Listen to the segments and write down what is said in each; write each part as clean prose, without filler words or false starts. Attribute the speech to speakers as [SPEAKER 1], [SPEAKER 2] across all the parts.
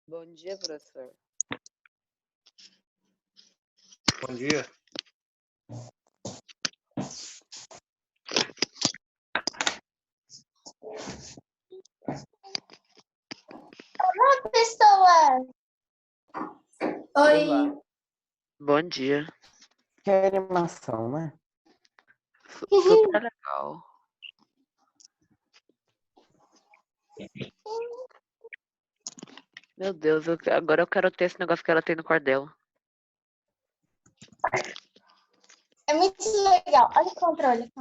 [SPEAKER 1] Bom dia, professor.
[SPEAKER 2] Bom dia.
[SPEAKER 3] Olá, pessoas! Oi!
[SPEAKER 1] Olá. Bom dia.
[SPEAKER 4] Que animação, né?
[SPEAKER 1] Super legal. Meu Deus, agora eu quero ter esse negócio que ela tem no quarto dela.
[SPEAKER 3] É muito legal. Olha o controle.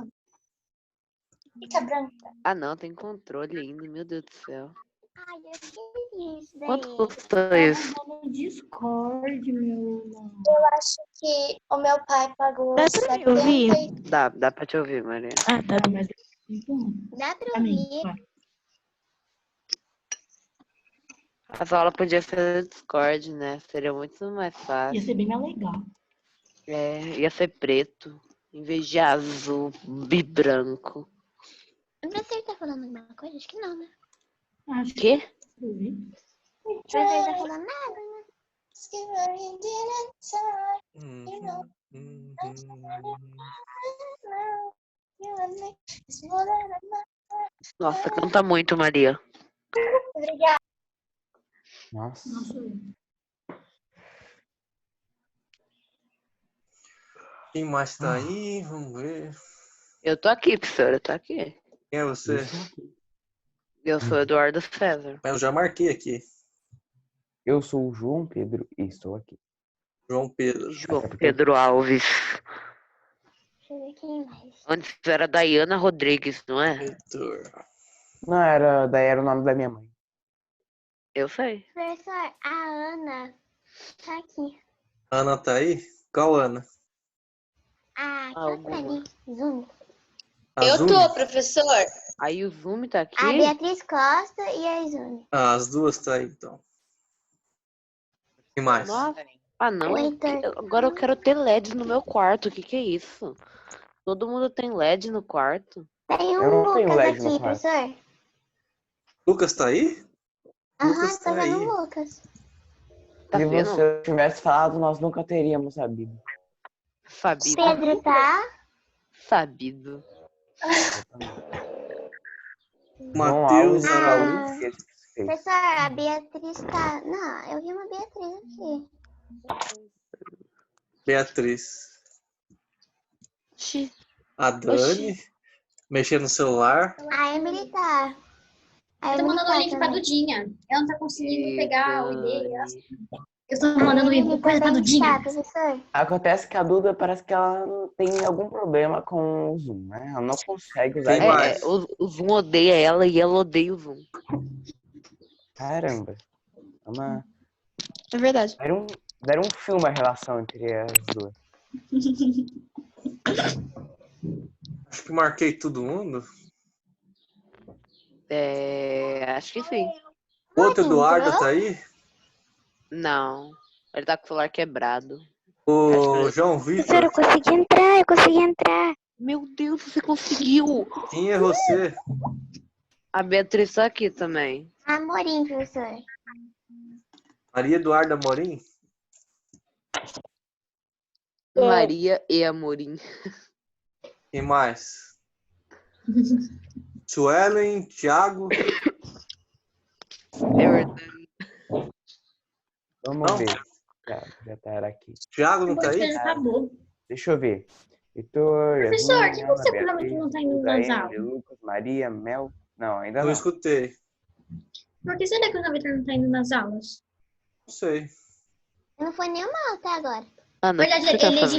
[SPEAKER 3] Fica branca.
[SPEAKER 1] Ah, não, tem controle ainda, meu Deus do céu.
[SPEAKER 3] Ai, eu queria isso daí.
[SPEAKER 1] Quanto custa isso?
[SPEAKER 5] No Discord, meu irmão.
[SPEAKER 3] Eu acho que o meu pai pagou
[SPEAKER 5] Dá pra me ouvir?
[SPEAKER 3] 70.
[SPEAKER 1] Dá pra te ouvir, Maria.
[SPEAKER 5] Ah, tá, mas então,
[SPEAKER 3] Dá pra
[SPEAKER 5] pra mim,
[SPEAKER 3] ouvir.
[SPEAKER 5] vai.
[SPEAKER 1] As aulas podiam ser no Discord, né? Seria muito mais
[SPEAKER 5] Ia
[SPEAKER 1] fácil.
[SPEAKER 5] ser bem mais legal.
[SPEAKER 1] É, ia ser preto, em vez de azul e branco.
[SPEAKER 3] O professor tá falando alguma coisa? Acho que não, né?
[SPEAKER 5] Acho que
[SPEAKER 1] Quê?
[SPEAKER 5] eu ouvi.
[SPEAKER 3] O professor tá falando nada, né?
[SPEAKER 1] Nossa, canta muito, Maria.
[SPEAKER 3] Obrigada.
[SPEAKER 4] Nossa.
[SPEAKER 5] Não sou eu.
[SPEAKER 2] Quem mais tá aí? Vamos ver.
[SPEAKER 1] Eu tô aqui, professor, eu tô aqui.
[SPEAKER 2] Quem é você?
[SPEAKER 1] Eu sou Eduardo César.
[SPEAKER 2] Eu já marquei aqui.
[SPEAKER 4] Eu sou o João Pedro e estou aqui.
[SPEAKER 2] João Pedro.
[SPEAKER 1] João Pedro Alves.
[SPEAKER 3] Deixa eu ver quem mais.
[SPEAKER 1] Antes era Daiana Rodrigues, não é?
[SPEAKER 2] Pedro.
[SPEAKER 4] Não, daí era o nome da minha mãe.
[SPEAKER 1] Eu sei.
[SPEAKER 3] Professor, a Ana tá aqui.
[SPEAKER 2] Ana tá aí? Qual Ana?
[SPEAKER 3] Ah, que
[SPEAKER 1] Alguma.
[SPEAKER 3] outra ali. Zoom.
[SPEAKER 2] A Zumi?
[SPEAKER 3] Professor.
[SPEAKER 1] Aí o Zoom tá aqui?
[SPEAKER 3] A Beatriz Costa e a Zoom.
[SPEAKER 2] Ah, as duas tá aí, então. Quem mais?
[SPEAKER 1] Nossa. Ah, não.
[SPEAKER 3] O Heitor.
[SPEAKER 1] Agora eu quero ter LEDs no meu quarto. O que é isso? Todo mundo tem LED no quarto?
[SPEAKER 3] Tem
[SPEAKER 4] Eu
[SPEAKER 3] um
[SPEAKER 4] não tenho
[SPEAKER 3] Lucas
[SPEAKER 4] LED no
[SPEAKER 3] aqui,
[SPEAKER 4] quarto.
[SPEAKER 3] professor.
[SPEAKER 2] Lucas tá aí?
[SPEAKER 3] Aham,
[SPEAKER 2] Lucas
[SPEAKER 3] tô
[SPEAKER 2] tá
[SPEAKER 3] vendo
[SPEAKER 2] aí.
[SPEAKER 3] o Lucas.
[SPEAKER 1] Tá
[SPEAKER 4] Se
[SPEAKER 1] vendo?
[SPEAKER 4] você tivesse falado, nós nunca teríamos sabido.
[SPEAKER 1] Sabido.
[SPEAKER 3] Pedro tá.
[SPEAKER 1] Sabido.
[SPEAKER 4] João
[SPEAKER 2] Matheus
[SPEAKER 4] Alves,
[SPEAKER 2] Araújo.
[SPEAKER 4] que ele fez.
[SPEAKER 3] Professor, a Beatriz tá. Não, eu vi uma Beatriz aqui.
[SPEAKER 2] Beatriz.
[SPEAKER 1] Xi.
[SPEAKER 2] A Dani. Mexendo no celular.
[SPEAKER 3] A Emily tá. A
[SPEAKER 6] Eu tô
[SPEAKER 3] Emily
[SPEAKER 6] mandando o
[SPEAKER 3] tá
[SPEAKER 6] link pra
[SPEAKER 3] também.
[SPEAKER 6] Dudinha. Ela não tá conseguindo pegar o e-mail.
[SPEAKER 1] Dani.
[SPEAKER 6] Eu tô mandando
[SPEAKER 3] Emily
[SPEAKER 6] coisa pra
[SPEAKER 3] também
[SPEAKER 6] Dudinha.
[SPEAKER 3] tá, professor.
[SPEAKER 4] Acontece que a Duda parece que ela tem algum problema com o Zoom, né? Ela não consegue usar
[SPEAKER 2] Quem
[SPEAKER 4] ele.
[SPEAKER 2] mais?
[SPEAKER 1] O Zoom odeia ela e ela odeia o Zoom.
[SPEAKER 4] Caramba.
[SPEAKER 6] É verdade.
[SPEAKER 4] Deram um filme a relação entre as duas.
[SPEAKER 2] Acho que marquei todo mundo.
[SPEAKER 1] Acho que sim.
[SPEAKER 2] O outro
[SPEAKER 3] Entrou?
[SPEAKER 2] Eduardo tá aí?
[SPEAKER 1] Não. Ele tá com o celular quebrado.
[SPEAKER 2] O João
[SPEAKER 3] Professor,
[SPEAKER 2] Vitor.
[SPEAKER 3] eu consegui entrar.
[SPEAKER 1] Meu Deus, você conseguiu!
[SPEAKER 2] Quem é você?
[SPEAKER 1] A Beatriz tá aqui também.
[SPEAKER 3] Amorim, professor.
[SPEAKER 2] Maria Eduarda Amorim?
[SPEAKER 1] Maria e Amorim.
[SPEAKER 2] Quem mais? Suelen, Thiago.
[SPEAKER 1] É verdade.
[SPEAKER 4] Vamos
[SPEAKER 2] Não.
[SPEAKER 4] ver. Já tá aqui.
[SPEAKER 2] Thiago não tá
[SPEAKER 6] Depois
[SPEAKER 2] aí?
[SPEAKER 6] já acabou.
[SPEAKER 4] Deixa eu ver. Heitor,
[SPEAKER 6] Professor,
[SPEAKER 4] Yasmin,
[SPEAKER 6] o que
[SPEAKER 4] Ana,
[SPEAKER 6] você programa que
[SPEAKER 4] Beatriz,
[SPEAKER 6] não tá indo
[SPEAKER 4] Duda,
[SPEAKER 6] nas
[SPEAKER 4] Emily,
[SPEAKER 6] aulas?
[SPEAKER 4] Lucas, Maria, Mel. Não, ainda
[SPEAKER 2] Não
[SPEAKER 4] não.
[SPEAKER 2] escutei.
[SPEAKER 6] Por que será que o João Vitor não tá indo nas aulas?
[SPEAKER 2] Não sei.
[SPEAKER 3] Não foi nenhuma até agora.
[SPEAKER 1] Ana, o que
[SPEAKER 6] Verdade,
[SPEAKER 1] você tá
[SPEAKER 6] a
[SPEAKER 1] fazendo?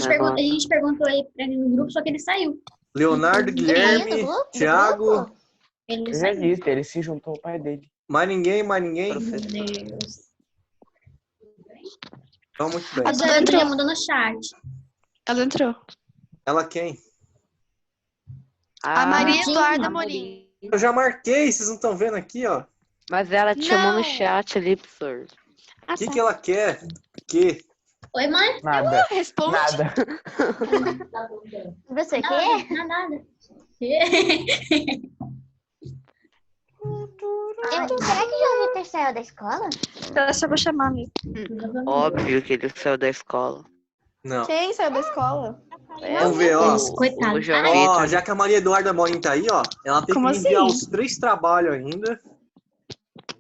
[SPEAKER 6] gente perguntou aí pra ele no grupo, só que ele saiu.
[SPEAKER 2] Leonardo,
[SPEAKER 3] Ele
[SPEAKER 2] Guilherme,
[SPEAKER 3] saiu do grupo?
[SPEAKER 2] Thiago.
[SPEAKER 6] Ele
[SPEAKER 4] Eu já
[SPEAKER 6] saiu.
[SPEAKER 4] disse, ele se juntou ao pai dele.
[SPEAKER 2] Mais ninguém, mais ninguém.
[SPEAKER 1] Professor.
[SPEAKER 6] Meu Deus.
[SPEAKER 2] Então, muito bem.
[SPEAKER 6] A Dudinha mandou no chat.
[SPEAKER 7] Ela entrou.
[SPEAKER 2] Ela quem?
[SPEAKER 7] A Maria
[SPEAKER 6] Dudinha,
[SPEAKER 7] Eduarda Amorim.
[SPEAKER 2] Eu já marquei, vocês não estão vendo aqui, ó.
[SPEAKER 1] Mas ela te chamou no
[SPEAKER 7] Não.
[SPEAKER 1] chat ali, professor.
[SPEAKER 7] Ah,
[SPEAKER 2] O que,
[SPEAKER 7] tá.
[SPEAKER 2] que ela quer? Que?
[SPEAKER 6] Oi, mãe?
[SPEAKER 4] Nada.
[SPEAKER 7] Responde.
[SPEAKER 4] Nada.
[SPEAKER 3] Você quer?
[SPEAKER 6] Não, nada.
[SPEAKER 3] Será que o João Vitor saiu da escola?
[SPEAKER 7] Eu só vou chamar mesmo.
[SPEAKER 1] Óbvio que ele saiu da escola.
[SPEAKER 2] Não.
[SPEAKER 7] Quem saiu da escola?
[SPEAKER 2] Vamos ver, ó.
[SPEAKER 6] Deus, coitado.
[SPEAKER 1] O João
[SPEAKER 6] Ai,
[SPEAKER 2] Ó,
[SPEAKER 1] Vitor.
[SPEAKER 2] já que a Maria Eduarda Morim tá aí, ó, ela tem
[SPEAKER 7] Como
[SPEAKER 2] que me enviar
[SPEAKER 7] assim?
[SPEAKER 2] os 3 trabalhos ainda.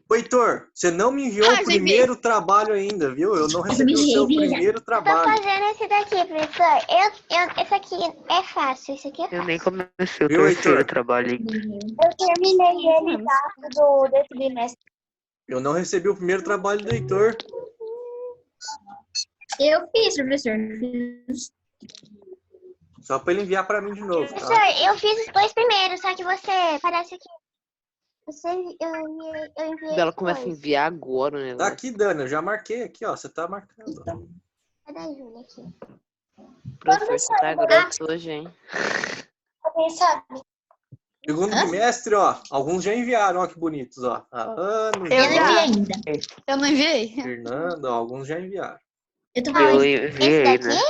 [SPEAKER 2] Ô, Heitor, você não me enviou
[SPEAKER 7] Ah,
[SPEAKER 2] o
[SPEAKER 7] já enviei.
[SPEAKER 2] primeiro trabalho ainda, viu? Eu não recebi o seu
[SPEAKER 6] enviei,
[SPEAKER 2] primeiro
[SPEAKER 3] Tô
[SPEAKER 2] trabalho.
[SPEAKER 3] fazendo esse daqui, professor. Esse aqui é fácil, esse aqui é
[SPEAKER 1] Eu
[SPEAKER 3] fácil.
[SPEAKER 1] nem comecei o
[SPEAKER 2] Viu,
[SPEAKER 1] terceiro
[SPEAKER 2] Heitor?
[SPEAKER 1] trabalho ainda.
[SPEAKER 3] Eu terminei ele já desse bimestre.
[SPEAKER 2] Eu não recebi o primeiro trabalho do Heitor.
[SPEAKER 6] eu fiz, professor. Fiz.
[SPEAKER 2] Só pra ele enviar pra mim de novo,
[SPEAKER 3] Professor,
[SPEAKER 2] tá?
[SPEAKER 3] eu fiz os 2 primeiros, só que você parece que. Eu enviei
[SPEAKER 1] Ela
[SPEAKER 3] os
[SPEAKER 1] começa a
[SPEAKER 3] 2.
[SPEAKER 1] enviar agora o
[SPEAKER 2] Tá
[SPEAKER 1] negócio.
[SPEAKER 2] aqui, Dani, eu já marquei aqui, ó. Você tá marcando.
[SPEAKER 3] Cadê a Júlia aqui?
[SPEAKER 1] Professor, você tá grosso hoje, hein?
[SPEAKER 3] Alguém sabe?
[SPEAKER 2] Segundo bimestre, ó. Alguns já enviaram, ó, que bonitos, ó. A Ana, o
[SPEAKER 6] Eu não
[SPEAKER 2] João,
[SPEAKER 6] enviei ainda.
[SPEAKER 7] Eu não enviei.
[SPEAKER 2] Fernando, ó, alguns já enviaram.
[SPEAKER 6] Eu tô
[SPEAKER 1] Eu
[SPEAKER 6] falando.
[SPEAKER 1] enviei,
[SPEAKER 3] Esse daqui?
[SPEAKER 1] né?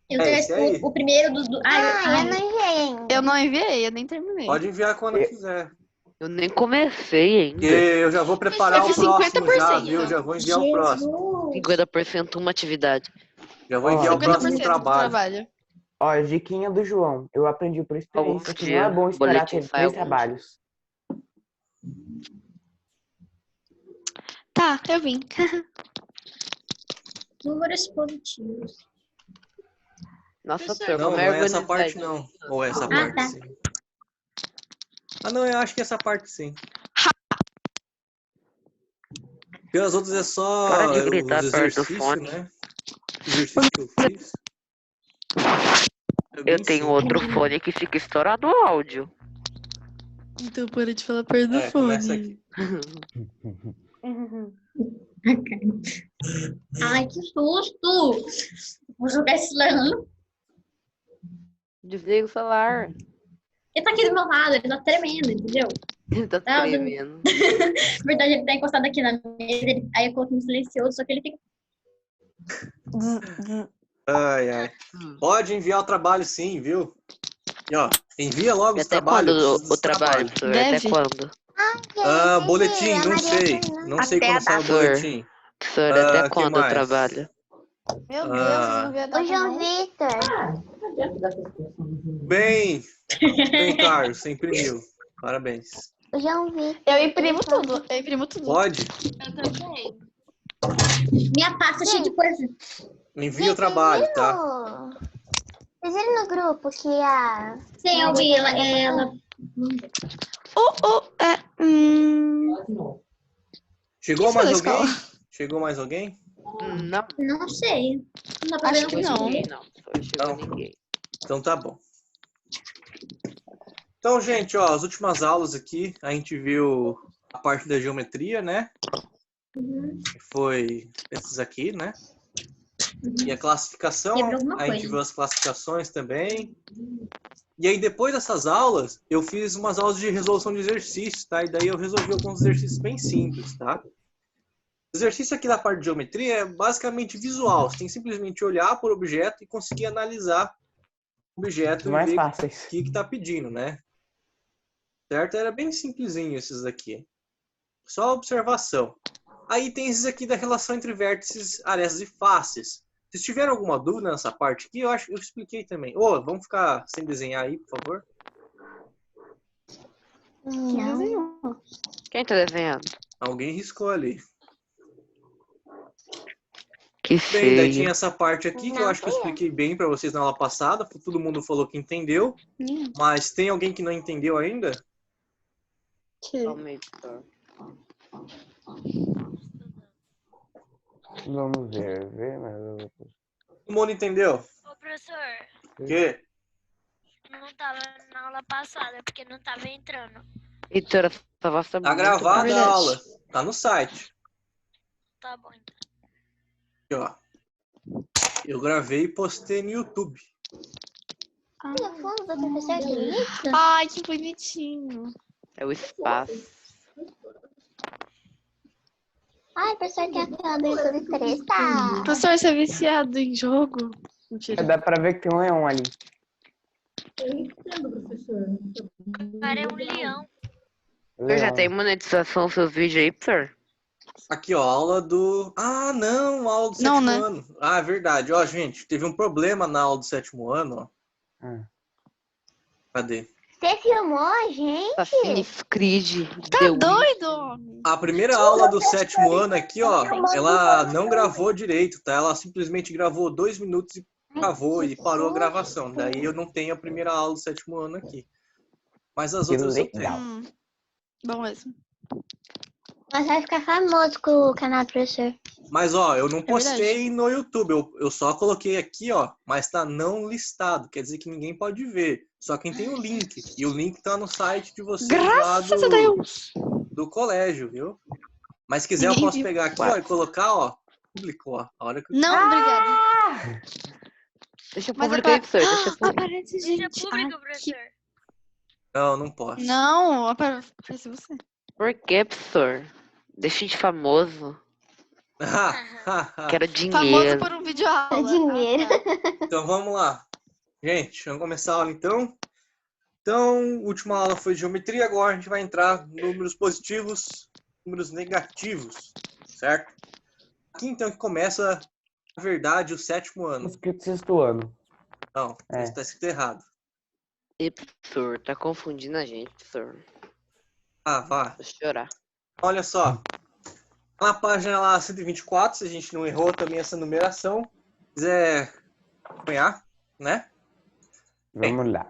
[SPEAKER 6] Eu
[SPEAKER 2] É,
[SPEAKER 6] tenho
[SPEAKER 2] esse aí.
[SPEAKER 6] o primeiro dos.
[SPEAKER 3] Eu não enviei ainda.
[SPEAKER 7] Eu não enviei, eu nem terminei.
[SPEAKER 2] Pode enviar quando quiser.
[SPEAKER 1] Eu nem comecei
[SPEAKER 2] Porque
[SPEAKER 1] ainda.
[SPEAKER 2] eu já vou preparar
[SPEAKER 7] Eu
[SPEAKER 2] o
[SPEAKER 7] fiz
[SPEAKER 2] próximo já,
[SPEAKER 7] 50%.
[SPEAKER 2] viu? Já vou enviar o próximo.
[SPEAKER 1] 50% uma atividade.
[SPEAKER 2] Já vou
[SPEAKER 4] Ó,
[SPEAKER 2] enviar o
[SPEAKER 7] 50%
[SPEAKER 2] próximo
[SPEAKER 7] do
[SPEAKER 2] trabalho.
[SPEAKER 7] trabalho.
[SPEAKER 4] Ó, diquinha do João. Eu aprendi por experiência
[SPEAKER 1] Alguns
[SPEAKER 4] que não é
[SPEAKER 1] dias,
[SPEAKER 4] bom esperar
[SPEAKER 1] boletim
[SPEAKER 4] ter
[SPEAKER 1] sai
[SPEAKER 4] 3
[SPEAKER 1] alguns
[SPEAKER 4] trabalhos.
[SPEAKER 7] Tá, eu vim.
[SPEAKER 6] Números positivos.
[SPEAKER 1] Nossa,
[SPEAKER 7] Professor,
[SPEAKER 1] professor,
[SPEAKER 2] Não,
[SPEAKER 1] como
[SPEAKER 2] não é essa
[SPEAKER 1] organizadinho.
[SPEAKER 2] parte, não. Ou é essa
[SPEAKER 6] Ah,
[SPEAKER 2] parte,
[SPEAKER 6] tá.
[SPEAKER 2] sim. Ah, não, eu acho que essa parte, sim. Porque as outras é só
[SPEAKER 1] Para de gritar
[SPEAKER 2] os
[SPEAKER 1] perto do
[SPEAKER 2] exercícios,
[SPEAKER 1] fone.
[SPEAKER 2] né? Exercício que eu fiz. É
[SPEAKER 1] Eu
[SPEAKER 2] bem
[SPEAKER 1] tenho
[SPEAKER 2] simples.
[SPEAKER 1] outro fone que fica estourado o áudio.
[SPEAKER 7] Então para de falar perto do
[SPEAKER 2] É, começa aqui.
[SPEAKER 6] Ai, que susto! Vou jogar esse leão.
[SPEAKER 1] Desliga o celular.
[SPEAKER 6] Ele tá aqui do meu lado, ele tá tremendo, entendeu?
[SPEAKER 1] Ele tá
[SPEAKER 6] Não,
[SPEAKER 1] tremendo.
[SPEAKER 6] Na verdade, ele tá encostado aqui na mesa, aí eu coloquei no silencioso, só que ele fica.
[SPEAKER 2] Ai, ai. Pode enviar o trabalho, sim, viu? E, ó, envia logo
[SPEAKER 1] E
[SPEAKER 2] os
[SPEAKER 1] até quando
[SPEAKER 2] trabalhos. eu preciso
[SPEAKER 1] o
[SPEAKER 2] dos
[SPEAKER 1] trabalho,
[SPEAKER 2] trabalhos.
[SPEAKER 1] professor? Até
[SPEAKER 7] Deve?
[SPEAKER 1] quando?
[SPEAKER 2] Ah,
[SPEAKER 3] A
[SPEAKER 2] boletim, não
[SPEAKER 3] Maria
[SPEAKER 2] sei.
[SPEAKER 3] Fernanda.
[SPEAKER 2] Não sei
[SPEAKER 7] Até
[SPEAKER 2] quando
[SPEAKER 7] a
[SPEAKER 2] sai o
[SPEAKER 1] data.
[SPEAKER 2] boletim.
[SPEAKER 1] Professor, até
[SPEAKER 2] Ah, que
[SPEAKER 1] quando o
[SPEAKER 2] mais?
[SPEAKER 1] trabalho?
[SPEAKER 7] Meu Deus,
[SPEAKER 2] Ah.
[SPEAKER 7] eu não vi a
[SPEAKER 3] O
[SPEAKER 7] data
[SPEAKER 3] João
[SPEAKER 7] não.
[SPEAKER 3] Vitor.
[SPEAKER 2] Bem, Carlos, você imprimiu. Parabéns.
[SPEAKER 3] O João Vitor.
[SPEAKER 7] Eu imprimo tudo, eu imprimo tudo.
[SPEAKER 2] Pode?
[SPEAKER 7] Eu também.
[SPEAKER 6] Minha pasta cheia de coisa.
[SPEAKER 2] Envia o trabalho, tá?
[SPEAKER 3] Vocês viram no grupo que a.
[SPEAKER 6] Sim, eu vi ela.
[SPEAKER 2] Chegou
[SPEAKER 7] Quem saiu
[SPEAKER 2] mais
[SPEAKER 7] da
[SPEAKER 2] alguém?
[SPEAKER 7] escola?
[SPEAKER 2] Chegou mais alguém?
[SPEAKER 1] Não,
[SPEAKER 6] Não sei. Não dá pra
[SPEAKER 7] Acho
[SPEAKER 6] ver
[SPEAKER 7] que
[SPEAKER 6] no
[SPEAKER 7] não.
[SPEAKER 6] grupo.
[SPEAKER 1] ninguém não. Professor, chegou
[SPEAKER 2] Não.
[SPEAKER 1] ninguém.
[SPEAKER 2] Então tá bom. Então, gente, ó, as últimas aulas aqui, a gente viu a parte da geometria, né? Que foi esses aqui, né? E a classificação,
[SPEAKER 6] Quebrou alguma
[SPEAKER 2] a gente
[SPEAKER 6] coisa.
[SPEAKER 2] viu as classificações também. E aí, depois dessas aulas, eu fiz umas aulas de resolução de exercícios, tá? E daí eu resolvi alguns exercícios bem simples, tá? O exercício aqui da parte de geometria é basicamente visual. Você tem que simplesmente olhar por objeto e conseguir analisar o objeto
[SPEAKER 4] Os
[SPEAKER 2] e
[SPEAKER 4] mais
[SPEAKER 2] ver o
[SPEAKER 4] fáceis.
[SPEAKER 2] que está pedindo, né? Certo? Era bem simplesinho esses daqui. Só observação. Aí tem esses aqui da relação entre vértices, arestas e faces. Se tiverem alguma dúvida nessa parte aqui, eu acho que eu expliquei também. Ô, vamos ficar sem desenhar aí, por favor?
[SPEAKER 3] Não.
[SPEAKER 1] Quem tá desenhando?
[SPEAKER 2] Alguém riscou ali.
[SPEAKER 1] Que
[SPEAKER 2] Bem, daí
[SPEAKER 1] feio.
[SPEAKER 2] tinha essa parte aqui que eu
[SPEAKER 3] Não
[SPEAKER 2] acho que eu
[SPEAKER 3] fui eu.
[SPEAKER 2] expliquei bem para vocês na aula passada. Todo mundo falou que entendeu. Mas tem alguém que não entendeu ainda?
[SPEAKER 1] Calma aí, professor.
[SPEAKER 4] Vamos ver, mas...
[SPEAKER 2] Todo mundo entendeu?
[SPEAKER 8] Ô, professor,
[SPEAKER 2] O quê?
[SPEAKER 8] não tava na aula passada, porque não tava entrando.
[SPEAKER 1] Heitor, essa voz tá
[SPEAKER 2] Tá
[SPEAKER 1] muito
[SPEAKER 2] gravada a
[SPEAKER 7] verdade.
[SPEAKER 2] aula. Tá no site.
[SPEAKER 8] Tá bom, então.
[SPEAKER 2] Aqui, ó. Eu gravei e postei no YouTube.
[SPEAKER 3] Olha o fundo do professor que bonito.
[SPEAKER 7] Ai, que bonitinho.
[SPEAKER 1] É o espaço.
[SPEAKER 3] Ai, o professor tem a tela do YouTube 3, tá?
[SPEAKER 7] Professor, você é viciado em jogo? Mentira.
[SPEAKER 4] Dá pra ver que tem um leão ali.
[SPEAKER 8] O cara é um leão.
[SPEAKER 1] Eu já
[SPEAKER 4] Legal.
[SPEAKER 1] tenho monetização seus vídeos aí, professor?
[SPEAKER 2] Aqui, ó, aula do... Ah, não, aula do
[SPEAKER 7] Não,
[SPEAKER 2] sétimo
[SPEAKER 7] né?
[SPEAKER 2] ano. Ah, é verdade. Ó, gente, teve um problema na aula do sétimo ano, ó.
[SPEAKER 4] Ah.
[SPEAKER 2] Cadê?
[SPEAKER 3] Você filmou, gente?
[SPEAKER 1] Assassin's Creed.
[SPEAKER 7] Tá
[SPEAKER 1] The Witcher.
[SPEAKER 7] doido, homem?
[SPEAKER 2] A primeira aula do sétimo ano aqui, ó, ela não gravou direito, tá? Ela simplesmente gravou 2 minutos e travou e parou a gravação. Daí eu não tenho a primeira aula do sétimo ano aqui. Mas as
[SPEAKER 4] Que
[SPEAKER 2] outras eu tenho.
[SPEAKER 4] legal.
[SPEAKER 7] Bom mesmo.
[SPEAKER 3] Nós vai ficar famoso com o canal do professor.
[SPEAKER 2] Mas, ó, eu não postei
[SPEAKER 7] verdade.
[SPEAKER 2] no YouTube. Eu só coloquei aqui, ó, mas tá não listado. Quer dizer que ninguém pode ver. Só quem tem o link. E o link tá no site de vocês lá
[SPEAKER 7] Graças a Deus.
[SPEAKER 2] do colégio, viu? Mas se quiser eu
[SPEAKER 7] Ninguém
[SPEAKER 2] posso
[SPEAKER 7] viu.
[SPEAKER 2] pegar aqui, ó, e colocar, ó, público, ó. A hora que eu...
[SPEAKER 7] Não, obrigada.
[SPEAKER 1] Deixa eu
[SPEAKER 7] Mas
[SPEAKER 1] publicar aí, professor. Deixa eu publicar.
[SPEAKER 7] aparece
[SPEAKER 8] Deixa
[SPEAKER 7] gente.
[SPEAKER 8] público,
[SPEAKER 7] aqui.
[SPEAKER 8] professor.
[SPEAKER 2] Não, não posso.
[SPEAKER 7] Não, aparece você.
[SPEAKER 1] Por que, professor? Deixa de famoso. Quero
[SPEAKER 7] Famoso
[SPEAKER 1] dinheiro.
[SPEAKER 7] por um vídeo aula.
[SPEAKER 3] Dinheiro.
[SPEAKER 2] Então vamos lá. Gente, vamos começar a aula então. Então, última aula foi de geometria, agora a gente vai entrar em números positivos, números negativos, certo? Aqui então que começa, na verdade, o sétimo ano.
[SPEAKER 4] Escrito sexto ano.
[SPEAKER 2] Não,
[SPEAKER 4] É.
[SPEAKER 2] isso está escrito errado.
[SPEAKER 1] E, professor, tá confundindo a gente, professor.
[SPEAKER 2] Ah, vá.
[SPEAKER 1] Vou chorar.
[SPEAKER 2] Olha só. Na página lá 124, se a gente não errou também essa numeração, quiser acompanhar, né?
[SPEAKER 4] Vamos lá.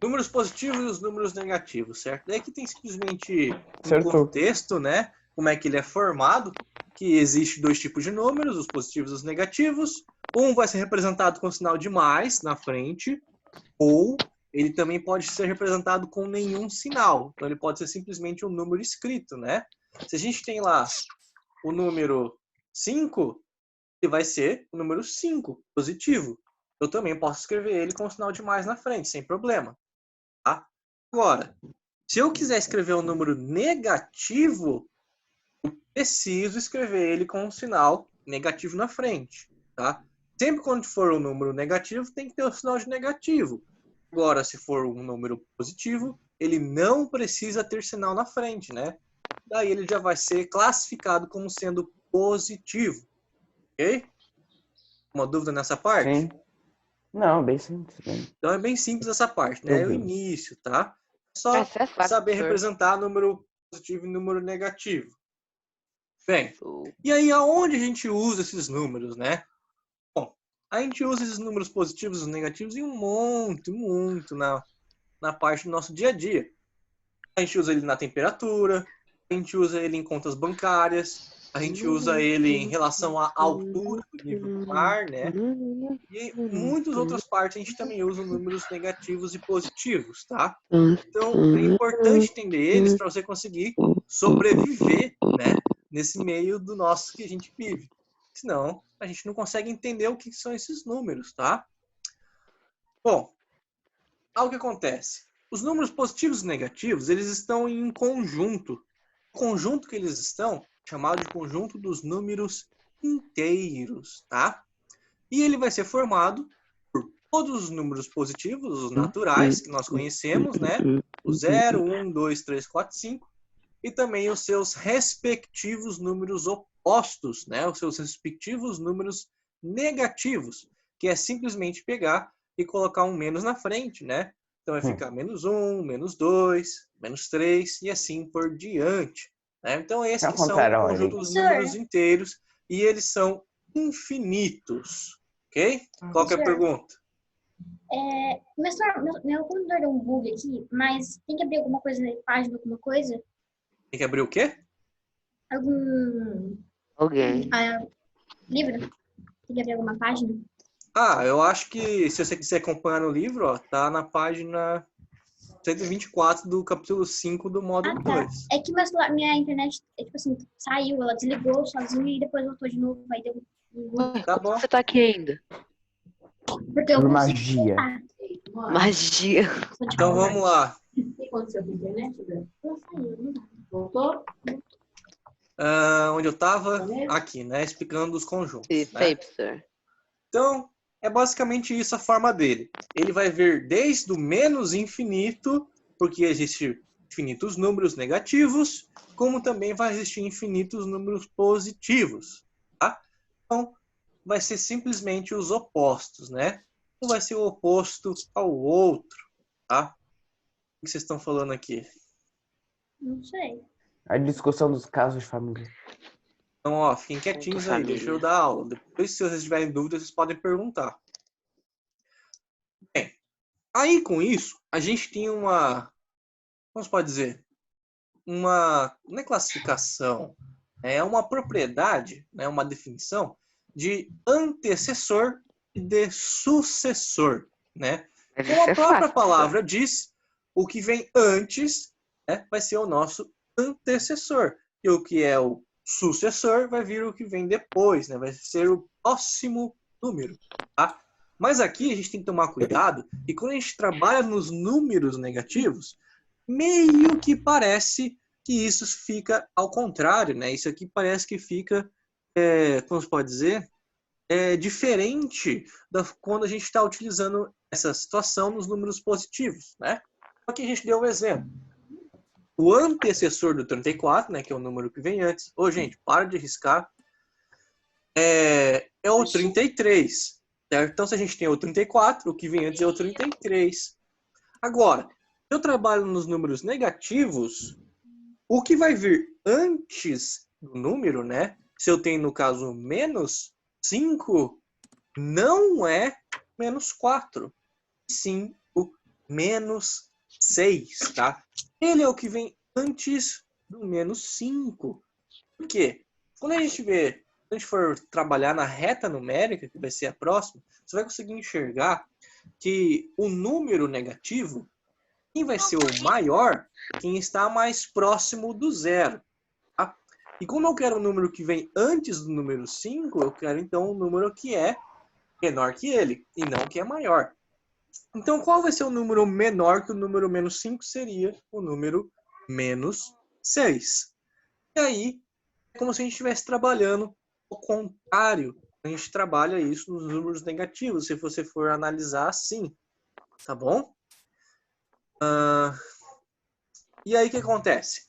[SPEAKER 2] Números positivos e os números negativos, certo? Daí aqui tem simplesmente um
[SPEAKER 4] Acertou.
[SPEAKER 2] contexto, né? Como é que ele é formado, que existe 2 tipos de números, os positivos e os negativos. Um vai ser representado com sinal de mais na frente, ou ele também pode ser representado com nenhum sinal. Então ele pode ser simplesmente um número escrito, né? Se a gente tem lá o número 5, ele vai ser o número 5, positivo. Eu também posso escrever ele com um sinal de mais na frente, sem problema. Tá? Agora, se eu quiser escrever um número negativo, eu preciso escrever ele com um sinal negativo na frente. Tá? Sempre quando for um número negativo, tem que ter o sinal de negativo. Agora, se for um número positivo, ele não precisa ter sinal na frente, né? Daí ele já vai ser classificado como sendo positivo. Ok? Uma dúvida nessa parte?
[SPEAKER 4] Sim. Não, bem simples. Bem.
[SPEAKER 2] Então é bem simples essa parte, né? É o
[SPEAKER 4] Uhum.
[SPEAKER 2] início, tá? Só
[SPEAKER 1] Essa é fácil,
[SPEAKER 2] saber
[SPEAKER 1] professor.
[SPEAKER 2] representar número positivo e número negativo. Bem,
[SPEAKER 1] Oh.
[SPEAKER 2] e aí aonde a gente usa esses números, né? Bom, a gente usa esses números positivos e negativos em muito na parte do nosso dia a dia. A gente usa ele na temperatura, a gente usa ele em contas bancárias, a gente usa ele em relação à altura do nível do mar, né? E em muitas outras partes a gente também usa números negativos e positivos, tá? Então é importante entender eles para você conseguir sobreviver, né? Nesse meio do nosso que a gente vive. Senão a gente não consegue entender o que são esses números, tá? Bom, algo que acontece. Os números positivos e negativos, eles estão em conjunto. O conjunto que eles estão é chamado de conjunto dos números inteiros, tá? E ele vai ser formado por todos os números positivos, os naturais, que nós conhecemos, né? O 0, 1, 2, 3, 4, 5. E também os seus respectivos números opostos, né? Os seus respectivos números negativos, que é simplesmente pegar e colocar um menos na frente, né? Então vai ficar menos 1, menos 2, menos 3 e assim por diante. Né? Então esses que são o conjunto dos números inteiros e eles são infinitos. Ok? Qual que é a pergunta?
[SPEAKER 6] Meu computador deu um bug aqui, mas tem que abrir alguma coisa na página, alguma coisa?
[SPEAKER 2] Tem que abrir o quê?
[SPEAKER 6] Algum
[SPEAKER 1] Alguém.
[SPEAKER 6] livro? Tem que abrir alguma página?
[SPEAKER 2] Ah, eu acho que se você quiser acompanhar no livro, ó, tá na página 124 do capítulo 5 do módulo 2.
[SPEAKER 6] É que meu celular, minha internet, tipo assim, saiu, ela desligou sozinha e depois voltou de novo, aí deu
[SPEAKER 2] Tá bom.
[SPEAKER 1] Você tá aqui ainda?
[SPEAKER 6] porque eu
[SPEAKER 4] Por
[SPEAKER 6] consigo
[SPEAKER 4] magia.
[SPEAKER 6] voltar.
[SPEAKER 1] Magia.
[SPEAKER 2] Então vamos lá.
[SPEAKER 9] O que aconteceu com a internet, Bel?
[SPEAKER 6] Ela saiu, não dá.
[SPEAKER 9] Voltou?
[SPEAKER 2] Onde eu tava? Aqui, né? Explicando os conjuntos.
[SPEAKER 1] Isso
[SPEAKER 2] né?
[SPEAKER 1] aí, professor.
[SPEAKER 2] Então, é basicamente isso a forma dele. Ele vai ver desde o menos infinito, porque existe infinitos números negativos, como também vai existir infinitos números positivos, tá? Então, vai ser simplesmente os opostos, né? Um vai ser o oposto ao outro, tá? O que vocês estão falando aqui?
[SPEAKER 6] Não sei.
[SPEAKER 4] A discussão dos casos de família.
[SPEAKER 2] Então, ó, fiquem quietinhos aí, deixa eu dar aula. Depois, se vocês tiverem dúvidas, vocês podem perguntar. Bem, aí com isso, a gente tem uma, como se pode dizer? Não é classificação, é uma propriedade, né, uma definição de antecessor e de sucessor, né?
[SPEAKER 1] Deve
[SPEAKER 2] Como a
[SPEAKER 1] ser
[SPEAKER 2] própria
[SPEAKER 1] fácil.
[SPEAKER 2] palavra diz, o que vem antes, né, vai ser o nosso antecessor. E o que é o sucessor vai vir o que vem depois, né? Vai ser o próximo número, tá? Mas aqui a gente tem que tomar cuidado, que quando a gente trabalha nos números negativos, meio que parece que isso fica ao contrário, né? Isso aqui parece que fica, como se pode dizer, diferente da quando a gente está utilizando essa situação nos números positivos, né? Aqui a gente deu um exemplo. O antecessor do 34, né, que é o número que vem antes. Ô, gente, para de arriscar. É o 33, certo? Então, se a gente tem o 34, o que vem antes é o 33. Agora, eu trabalho nos números negativos, o que vai vir antes do número, né? Se eu tenho, no caso, menos 5, não é menos 4, sim o menos 6, tá? Ele é o que vem antes do menos 5. Por quê? Quando a gente for trabalhar na reta numérica, que vai ser a próxima, você vai conseguir enxergar que o número negativo, quem vai ser o maior, quem está mais próximo do zero. Tá? E como eu quero um número que vem antes do número 5, eu quero então um número que é menor que ele, e não que é maior. Então, qual vai ser o número menor que o número menos 5? Seria o número menos 6. E aí, é como se a gente estivesse trabalhando ao contrário. A gente trabalha isso nos números negativos, se você for analisar assim. Tá bom? E aí, o que acontece?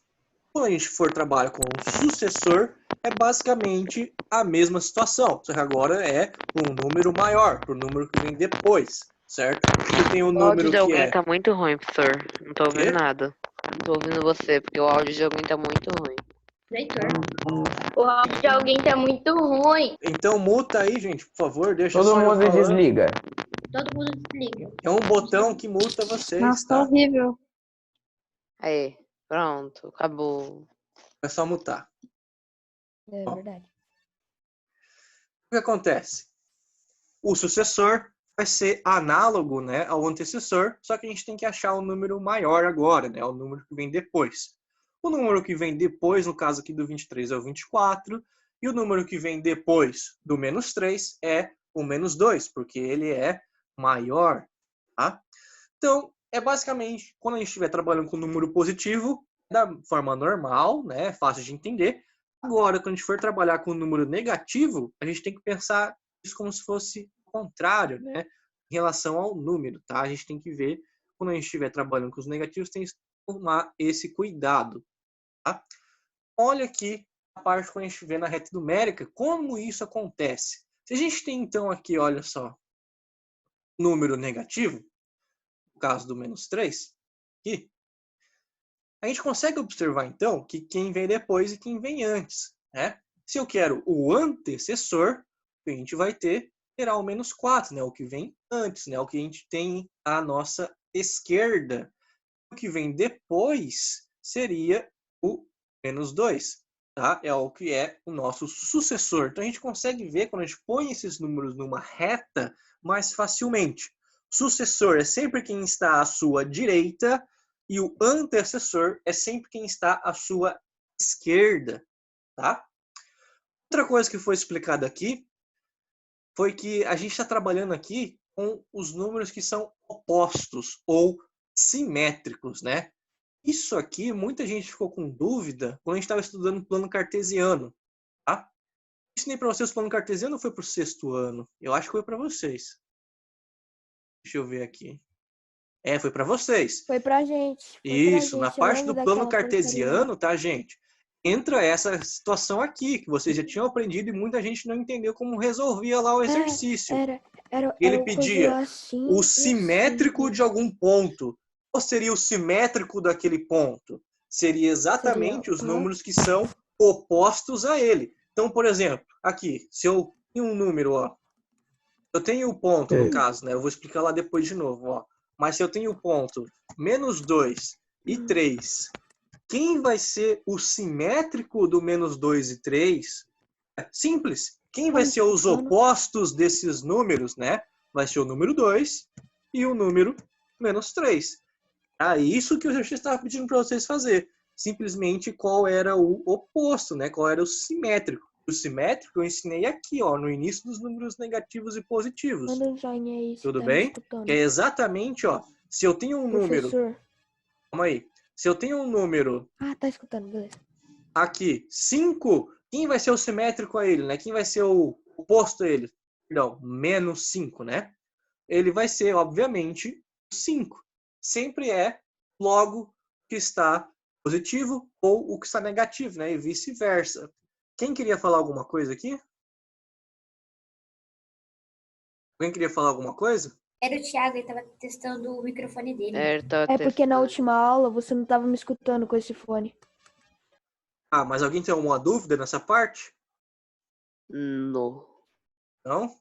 [SPEAKER 2] Quando a gente for trabalhar com o sucessor, é basicamente a mesma situação. Só que agora é um número maior, para o número que vem depois, certo? Você tem um
[SPEAKER 1] O áudio
[SPEAKER 2] número
[SPEAKER 1] de
[SPEAKER 2] que
[SPEAKER 1] alguém
[SPEAKER 2] é...
[SPEAKER 1] tá muito ruim, professor. Não tô ouvindo
[SPEAKER 2] Quê?
[SPEAKER 1] nada. Não tô ouvindo você, porque o áudio de alguém tá muito ruim.
[SPEAKER 6] Leitor.
[SPEAKER 9] O áudio de alguém tá muito ruim.
[SPEAKER 2] Então muta aí, gente, por favor. Deixa
[SPEAKER 4] Todo
[SPEAKER 2] só eu
[SPEAKER 4] mundo
[SPEAKER 2] falando.
[SPEAKER 4] desliga.
[SPEAKER 6] Todo mundo desliga.
[SPEAKER 2] É um botão que muta vocês,
[SPEAKER 5] Nossa, tá
[SPEAKER 2] tá?
[SPEAKER 5] horrível.
[SPEAKER 1] Aí, pronto, acabou.
[SPEAKER 2] É só mutar.
[SPEAKER 5] É
[SPEAKER 2] Bom.
[SPEAKER 5] verdade.
[SPEAKER 2] O que acontece? O sucessor vai ser análogo, né, ao antecessor, só que a gente tem que achar um número maior agora, né, o número que vem depois. O número que vem depois, no caso aqui do 23, é o 24, e o número que vem depois do menos 3 é o menos 2, porque ele é maior, tá? Então, é basicamente, quando a gente estiver trabalhando com número positivo, da forma normal, né, fácil de entender. Agora, quando a gente for trabalhar com número negativo, a gente tem que pensar isso como se fosse o contrário, né, em relação ao número, tá? A gente tem que ver, quando a gente estiver trabalhando com os negativos, tem que tomar esse cuidado, tá? Olha aqui a parte quando a gente vê na reta numérica, como isso acontece. Se a gente tem, então, aqui, olha só, número negativo, no caso do menos 3, aqui, a gente consegue observar, então, que quem vem depois e quem vem antes, né? Se eu quero o antecessor, a gente vai terá o menos 4, né? O que vem antes, né? O que a gente tem à nossa esquerda. O que vem depois seria o menos 2, tá? É o que é o nosso sucessor. Então, a gente consegue ver, quando a gente põe esses números numa reta, mais facilmente. Sucessor é sempre quem está à sua direita, e o antecessor é sempre quem está à sua esquerda, tá? Outra coisa que foi explicada aqui foi que a gente está trabalhando aqui com os números que são opostos ou simétricos, né? Isso aqui, muita gente ficou com dúvida quando a gente estava estudando plano cartesiano, tá? Ensinei para vocês o plano cartesiano ou foi para o 6º ano? Eu acho que foi para vocês. Deixa eu ver aqui. Foi para vocês.
[SPEAKER 10] Foi pra gente. Foi pra
[SPEAKER 2] Isso, na
[SPEAKER 10] gente, eu
[SPEAKER 2] parte
[SPEAKER 10] lembro
[SPEAKER 2] do plano
[SPEAKER 10] daquela
[SPEAKER 2] cartesiano, tá, gente? Entra essa situação aqui, que vocês já tinham aprendido e muita gente não entendeu como resolvia lá o exercício. Ele
[SPEAKER 10] o
[SPEAKER 2] pedia
[SPEAKER 10] coisa assim,
[SPEAKER 2] o simétrico de algum ponto. Qual seria o simétrico daquele ponto? Seria exatamente os números que são opostos a ele. Então, por exemplo, aqui, se eu tenho um número, ó, eu tenho o ponto, no caso, né? Eu vou explicar lá depois de novo, ó. Mas se eu tenho o ponto -2 e 3, quem vai ser o simétrico do -2 e 3? É simples. Quem vai ser os opostos desses números, né? Vai ser o número 2 e o número -3. É isso que o exercício estava pedindo para vocês fazer. Simplesmente qual era o oposto, né? Qual era o simétrico. O simétrico eu ensinei aqui, ó, no início dos números negativos e positivos.
[SPEAKER 10] Manda um joinha aí.
[SPEAKER 2] Tudo bem? Que é exatamente, ó, se eu tenho um número... Calma aí. Se eu tenho um número...
[SPEAKER 10] tá escutando, beleza.
[SPEAKER 2] Aqui, 5, quem vai ser o simétrico a ele, né? Quem vai ser o oposto a ele? Perdão, -5, né? Ele vai ser, obviamente, 5. Sempre é logo que está positivo ou o que está negativo, né? E vice-versa. Quem queria falar alguma coisa aqui? Alguém queria falar alguma coisa?
[SPEAKER 6] Era o Thiago, ele tava testando o microfone dele.
[SPEAKER 10] Porque na última aula você não tava me escutando com esse fone.
[SPEAKER 2] Mas alguém tem alguma dúvida nessa parte?
[SPEAKER 1] Não.
[SPEAKER 2] Não?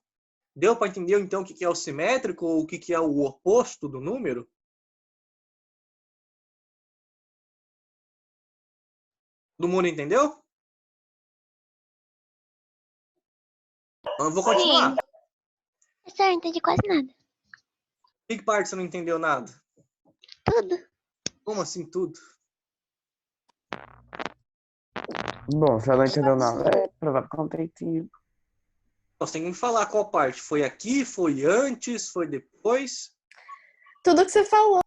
[SPEAKER 2] Deu para entender então o que é o simétrico ou o que é o oposto do número? Todo mundo entendeu? Eu vou continuar.
[SPEAKER 3] Sim. Professor, eu não entendi quase nada.
[SPEAKER 2] Que parte você não entendeu nada?
[SPEAKER 3] Tudo.
[SPEAKER 2] Como assim tudo?
[SPEAKER 4] Bom, se ela não entendeu nada, é provável que não tenha entendido.
[SPEAKER 2] Você tem que me falar qual parte. Foi aqui, foi antes, foi depois?
[SPEAKER 10] Tudo que você falou.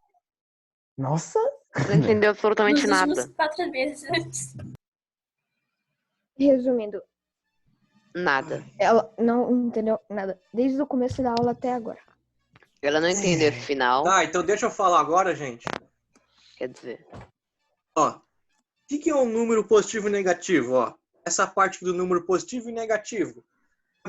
[SPEAKER 4] Nossa!
[SPEAKER 1] Não entendeu absolutamente
[SPEAKER 6] Nos
[SPEAKER 1] nada.
[SPEAKER 6] últimos 4 meses antes.
[SPEAKER 10] Resumindo,
[SPEAKER 1] Nada.
[SPEAKER 10] ela não entendeu nada. Desde o começo da aula até agora.
[SPEAKER 1] Ela não entendeu esse final.
[SPEAKER 2] Tá, então deixa eu falar agora, gente.
[SPEAKER 1] Quer dizer,
[SPEAKER 2] Ó, o que é um número positivo e negativo? Ó, essa parte do número positivo e negativo.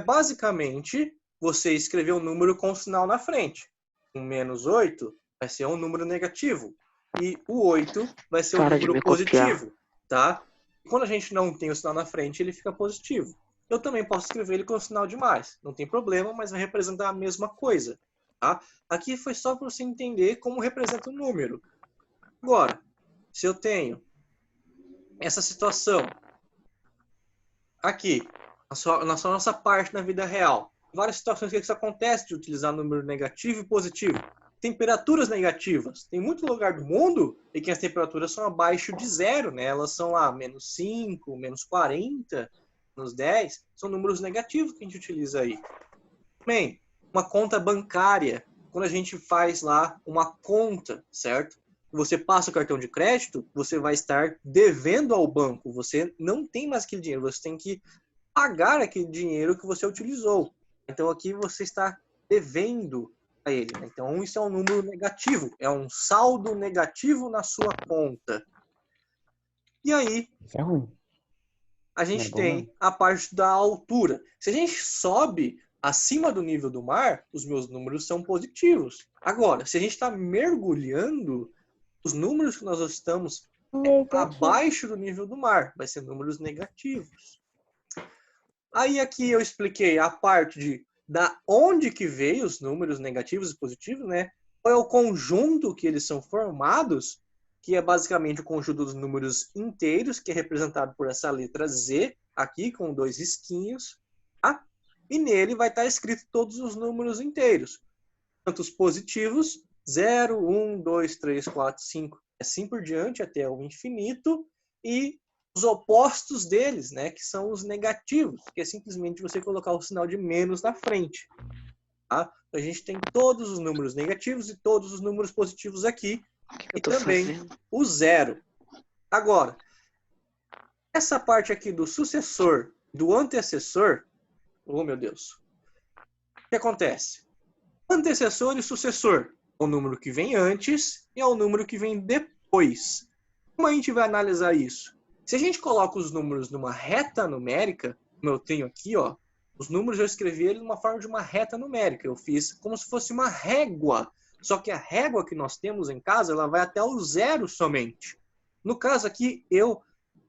[SPEAKER 2] Basicamente, você escrever um número com um sinal na frente. Um -8 vai ser um número negativo. E o 8 vai ser um número positivo. Tá? Quando a gente não tem o sinal na frente, ele fica positivo. Eu também posso escrever ele com o sinal de mais. Não tem problema, mas vai representar a mesma coisa. Tá? Aqui foi só para você entender como representa o número. Agora, se eu tenho essa situação aqui, na nossa parte na vida real, várias situações que isso acontece de utilizar número negativo e positivo. Temperaturas negativas. Tem muito lugar do mundo em que as temperaturas são abaixo de 0, né? Elas são lá -5, -40, -10. São números negativos que a gente utiliza aí. Também, uma conta bancária. Quando a gente faz lá uma conta, certo? Você passa o cartão de crédito, você vai estar devendo ao banco. Você não tem mais aquele dinheiro. Você tem que pagar aquele dinheiro que você utilizou. Então, aqui você está devendo a ele. Então, isso é um número negativo. É um saldo negativo na sua conta. E aí,
[SPEAKER 4] Isso é ruim.
[SPEAKER 2] a gente tem a parte da altura. Se a gente sobe acima do nível do mar, os meus números são positivos. Agora, se a gente está mergulhando, os números que nós estamos abaixo do nível do mar, vai ser números negativos. Aí aqui eu expliquei a parte de da onde que veio os números negativos e positivos, né? Qual é o conjunto que eles são formados, que é basicamente o conjunto dos números inteiros, que é representado por essa letra Z, aqui com 2 risquinhos, tá? E nele vai estar escrito todos os números inteiros. Tanto os positivos, 0, 1, 2, 3, 4, 5, assim por diante, até o infinito, e os opostos deles, né, que são os negativos, que é simplesmente você colocar o sinal de menos na frente. Tá? Então, a gente tem todos os números negativos e todos os números positivos aqui, e também o 0. Agora, essa parte aqui do sucessor, do antecessor, oh meu Deus, o que acontece? Antecessor e sucessor. ao número que vem antes e ao número que vem depois. Como a gente vai analisar isso? Se a gente coloca os números numa reta numérica, como eu tenho aqui, ó, os números eu escrevi eles numa forma de uma reta numérica. Eu fiz como se fosse uma régua. Só que a régua que nós temos em casa, ela vai até o 0 somente. No caso aqui, eu